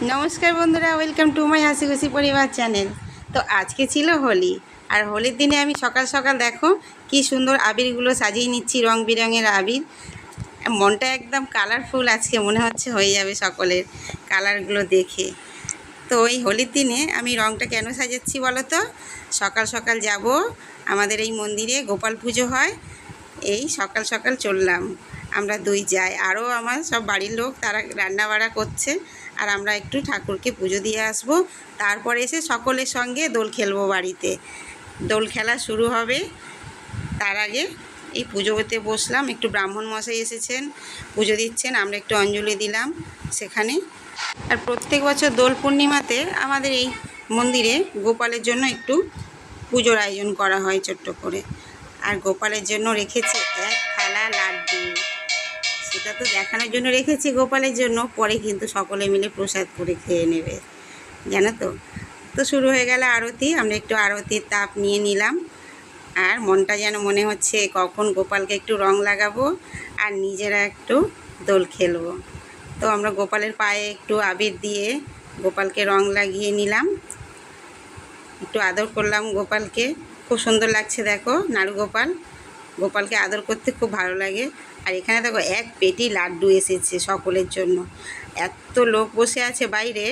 নমস্কার বন্ধুরা, welcome to my হাসি খুশি পরিবার চ্যানেল। তো আজকে ছিল হোলি, আর হোলির দিনে আমি সকাল সকাল দেখো কি সুন্দর আবিরগুলো সাজিয়ে নিচ্ছি, রং বেরঙের আবির। মনটা একদম কালারফুল, আজকে মনে হচ্ছে হয়ে যাবে সকলের কালারগুলো দেখে। তো ওই হোলির দিনে আমি রংটা কেন সাজাচ্ছি বলো তো? সকাল সকাল যাব, আমাদের এই মন্দিরে গোপাল পুজো হয়। এই সকাল সকাল চললাম, আমরা দুই যাই, আরও আমার সব বাড়ির লোক তারা রান্না বাড়া করছে, আর আমরা একটু ঠাকুরকে পুজো দিয়ে আসব। তারপরে এসে সকলের সঙ্গে দোল খেলবো বাড়িতে, দোল খেলা শুরু হবে। তার আগে এই পুজোতে বসলাম, একটু ব্রাহ্মণ মশাই এসেছেন, পুজো দিচ্ছেন, আমরা একটু অঞ্জলি দিলাম সেখানে। আর প্রত্যেক বছর দোল পূর্ণিমাতে আমাদের এই মন্দিরে গোপালের জন্য একটু পুজোর আয়োজন করা হয় ছোট্ট করে। আর গোপালের জন্য রেখেছি এক থালা লাড্ডু, সেটা তো দেখানোর জন্য রেখেছি গোপালের জন্য, পরে কিন্তু সকলে মিলে প্রসাদ করে খেয়ে নেবে, জানো তো। তো শুরু হয়ে গেল আরতি, আমরা একটু আরতির তাপ নিয়ে নিলাম। আর মনটা যেন মনে হচ্ছে কখন গোপালকে একটু রং লাগাবো আর নিজেরা একটু দোল খেলবো। তো আমরা গোপালের পায়ে একটু আবির দিয়ে গোপালকে রং লাগিয়ে নিলাম, একটু আদর করলাম গোপালকে। খুব সুন্দর লাগছে দেখো, নাড়ু গোপাল, গোপালকে আদর করতে খুব ভালো লাগে। আর এখানে দেখো এক পেটি লাড্ডু এসেছে সকলের জন্য। এত লোক বসে আছে বাইরে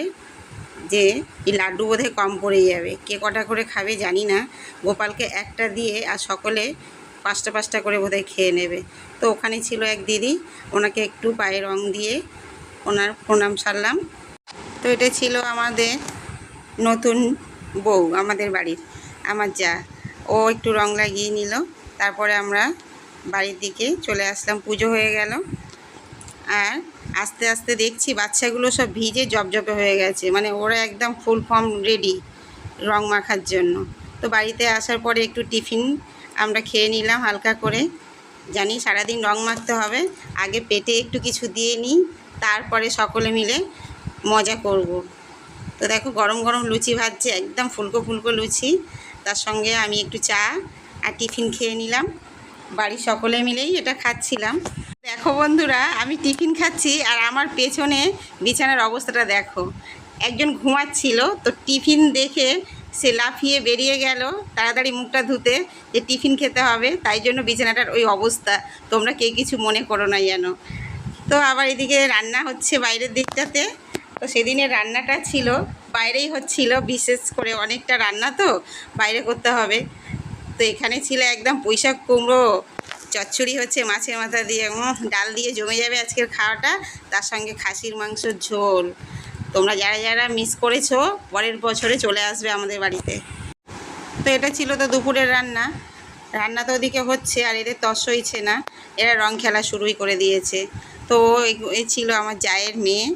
যে এই লাড্ডু বোধহয় কম পড়ে যাবে, কে কটা করে খাবে জানি না। গোপালকে একটা দিয়ে আর সকলে পাঁচটা পাঁচটা করে বোধহয় খেয়ে নেবে। তো ওখানে ছিল এক দিদি, ওনাকে একটু পায়ে রং দিয়ে ওনার প্রণাম সারলাম। তো এটা ছিল আমাদের নতুন বউ, আমাদের বাড়ির আমার যা, ও একটু রং লাগিয়ে নিল। তারপরে আমরা বাড়ির দিকে চলে আসলাম, পুজো হয়ে গেল। আর আস্তে আস্তে দেখছি বাচ্চাগুলো সব ভিজে জবজবে হয়ে গেছে, মানে ওরা একদম ফুল ফর্ম রেডি রং মাখার জন্য। তো বাড়িতে আসার পরে একটু টিফিন আমরা খেয়ে নিলাম হালকা করে, জানি সারাদিন রং মাখতে হবে, আগে পেটে একটু কিছু দিয়ে নিই, তারপরে সকলে মিলে মজা করব। তো দেখো গরম গরম লুচি ভাজছে, একদম ফুলকো ফুলকো লুচি, তার সঙ্গে আমি একটু চা আর টিফিন খেয়ে নিলাম। বাড়ির সকলে মিলেই এটা খাচ্ছিলাম। দেখো বন্ধুরা, আমি টিফিন খাচ্ছি আর আমার পেছনে বিছানার অবস্থাটা দেখো। একজন ঘুমাচ্ছিল, তো টিফিন দেখে সে লাফিয়ে বেরিয়ে গেল তাড়াতাড়ি মুখটা ধুতে, যে টিফিন খেতে হবে, তাই জন্য বিছানাটার ওই অবস্থা। তোমরা কে কিছু মনে করো না যেন। তো আবার এদিকে রান্না হচ্ছে বাইরের দিকটাতে। তো সেদিনের রান্নাটা ছিল বাইরেই হচ্ছিল, বিশেষ করে অনেকটা রান্না তো বাইরে করতে হবে। তো এখানে ছিল একদম পুঁইশাক কুমড়ো চচ্চড়ি হচ্ছে মাছের মাথা দিয়ে, ডাল দিয়ে জমে যাবে আজকের খাওয়াটা। তার সঙ্গে খাসির মাংসর ঝোল। তোমরা যারা যারা মিস করেছো পরের বছরে চলে আসবে আমাদের বাড়িতে। তো এটা ছিল তো দুপুরের রান্না। রান্না তো ওদিকে হচ্ছে, আর এদের তস হইছে না, এরা রং খেলা শুরুই করে দিয়েছে। তো এই ছিল আমার জায়ের মেয়ে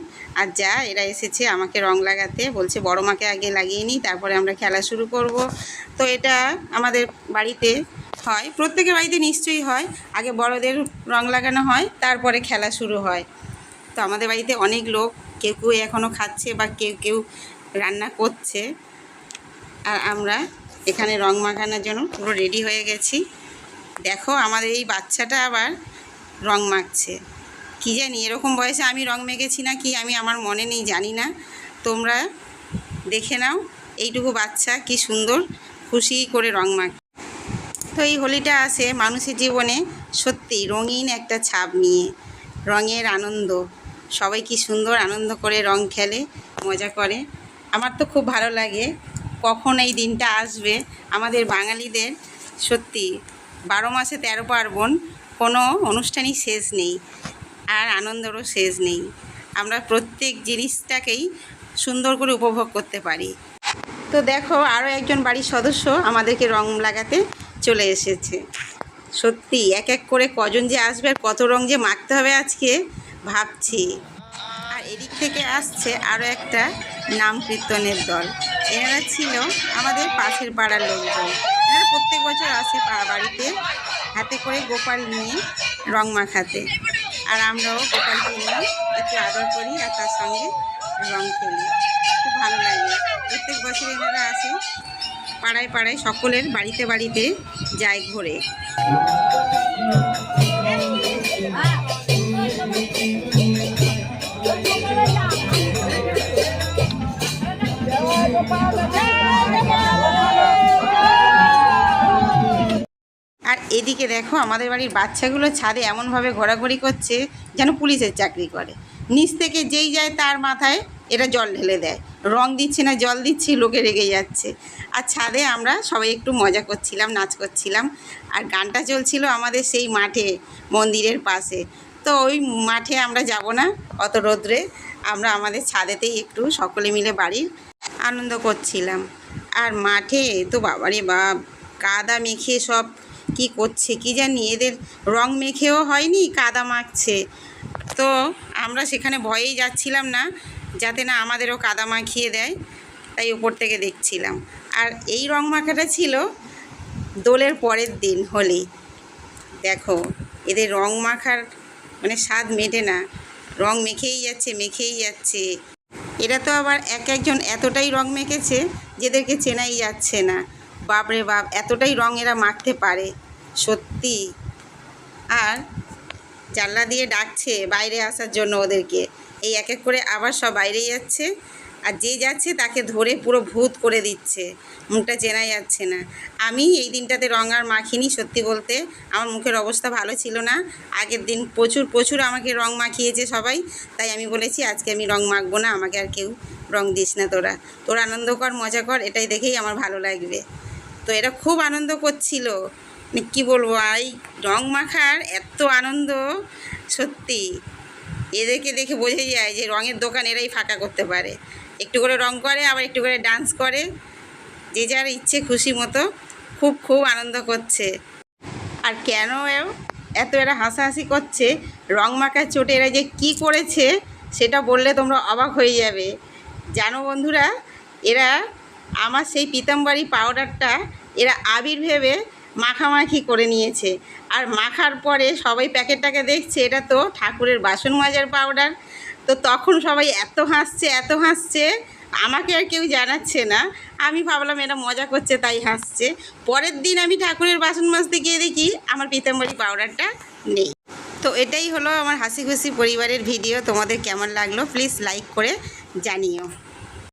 আর যা, এরা এসেছে আমাকে রং লাগাতে, বলছে বড় মাকে আগে লাগিয়ে নিই, তারপরে আমরা খেলা শুরু করব। তো এটা আমাদের বাড়িতে হয়, প্রত্যেকের বাড়িতে নিশ্চয়ই হয়, আগে বড়দের রং লাগানো হয়, তারপরে খেলা শুরু হয়। তো আমাদের বাড়িতে অনেক লোক, কেউ কেউ এখনও খাচ্ছে বা কেউ কেউ রান্না করছে, আর আমরা এখানে রং মাখানোর জন্য পুরো রেডি হয়ে গেছি। দেখো আমাদের এই বাচ্চাটা আবার রং মাখছে, কী জানি এরকম বয়সে আমি রং মেখেছি না কি, আমি আমার মনে নেই, জানি না। তোমরা দেখে নাও এইটুকু বাচ্চা কি সুন্দর খুশি করে রং মাখে। তো এই হোলিটা আসে মানুষের জীবনে সত্যি রঙিন একটা ছাপ নিয়ে, রঙের আনন্দ, সবাই কি সুন্দর আনন্দ করে রং খেলে, মজা করে। আমার তো খুব ভালো লাগে, কখন এই দিনটা আসবে আমাদের বাঙালিদের। সত্যি 12 মাসে 13 পার্বণ, কোনো অনুষ্ঠানই শেষ নেই, আর আনন্দেরও শেষ নেই। আমরা প্রত্যেক জিনিসটাকেই সুন্দর করে উপভোগ করতে পারি। তো দেখো আরও একজন বাড়ির সদস্য আমাদেরকে রং লাগাতে চলে এসেছে। সত্যি এক এক করে কজন যে আসবে আর কত রং যে মাখতে হবে আজকে ভাবছি। আর এদিক থেকে আসছে আরও একটা নাম কীর্তনের দল, এনারা ছিল আমাদের পাশের পাড়ার লোকজন। এনারা প্রত্যেক বছর আসে বাড়িতে হাতে করে গোপাল নিয়ে রং মাখাতে, আর আমরাও গোপালকে নিয়ে একটু আদর করি আর তার সঙ্গে রং খেলি, খুব ভালো লাগে। প্রত্যেক বছর এনারা আসে, পাড়ায় পাড়ায় সকলের বাড়িতে বাড়িতে যায় ঘোরে। আর এদিকে দেখো আমাদের বাড়ির বাচ্চাগুলো ছাদে এমনভাবে ঘোরাঘুরি করছে যেন পুলিশের চাকরি করে। নিচ থেকে যেই যায় তার মাথায় এরা জল ঢেলে দেয়, রং দিচ্ছে না জল দিচ্ছি, লোকে রেগে যাচ্ছে। আর ছাদে আমরা সবাই একটু মজা করছিলাম, নাচ করছিলাম। আর গানটা চলছিল আমাদের সেই মাঠে, মন্দিরের পাশে। তো ওই মাঠে আমরা যাব না অত রোদ্রে, আমরা আমাদের ছাদেতেই একটু সকলে মিলে বাড়ির আনন্দ করছিলাম। আর মাঠে তো বাবারে বাপ, কাদা মেখে সব কি করছে কি জানি, এদের রং মেখেও হয়নি, কাদা মাখছে। তো আমরা সেখানে ভয়েই যাচ্ছিলাম না, যাতে না আমাদেরও কাদা মাখিয়ে দেয়, তাই উপর থেকে দেখছিলাম। আর এই রং মাখাটা ছিল দোলের পরের দিন, হোলি। দেখো এদের রং মাখার মানে স্বাদ মেটে না, রং মেখেই যাচ্ছে মেখেই যাচ্ছে। এরা তো আবার এক একজন এতটাই রং মেখেছে যেদেরকে চেনাই যাচ্ছে না। বাপরে বাপ, এতটাই রং এরা মাখতে পারে সত্যি। আর জানলা দিয়ে ডাকছে বাইরে আসার জন্য ওদেরকে, এই এক এক করে আবার সব বাইরে যাচ্ছে। আর যে যাচ্ছে তাকে ধরে পুরো ভূত করে দিচ্ছে, মুখটা চেনা যাচ্ছে না। আমি এই দিনটাতে রং আর মাখিনি, সত্যি বলতে আমার মুখের অবস্থা ভালো ছিল না। আগের দিন প্রচুর আমাকে রং মাখিয়েছে সবাই, তাই আমি বলেছি আজকে আমি রং মাখবো না, আমাকে আর কেউ রং দিস না, তোরা আনন্দ কর, মজা কর, এটাই দেখেই আমার ভালো লাগবে। তো এরা খুব আনন্দ করছিল, কী বলবো, এই রং মাখার এত আনন্দ সত্যি। এদেরকে দেখে বোঝা যায় যে রঙের দোকান এরাই ফাঁকা করতে পারে। একটু করে রং করে, আবার একটু করে ডান্স করে, যে যার ইচ্ছে খুশি মতো খুব আনন্দ করছে। আর কেন এত এরা হাসাহাসি করছে, রং মাখার চোটে এরা যে কি করেছে সেটা বললে তোমরা অবাক হয়ে যাবে। জানো বন্ধুরা, এরা আমার সেই পিতাম্বরী পাউডারটা এরা আবির ভেবে মাখামাখি করে নিয়েছে। আর মাখার পরে সবাই প্যাকেটটাকে দেখছে এটা তো ঠাকুরের বাসন মাজার পাউডার। তো তখন সবাই এত হাসছে, আমাকে আর কেউ জানাচ্ছে না। আমি ভাবলাম এরা মজা করছে তাই হাসছে। পরের দিন আমি ঠাকুরের বাসন মাজতে গিয়ে দেখি আমার পিতাম্বরী পাউডারটা নেই। তো এটাই হলো আমার হাসি খুশি পরিবারের ভিডিও। তোমাদের কেমন লাগলো প্লিজ লাইক করে জানিও।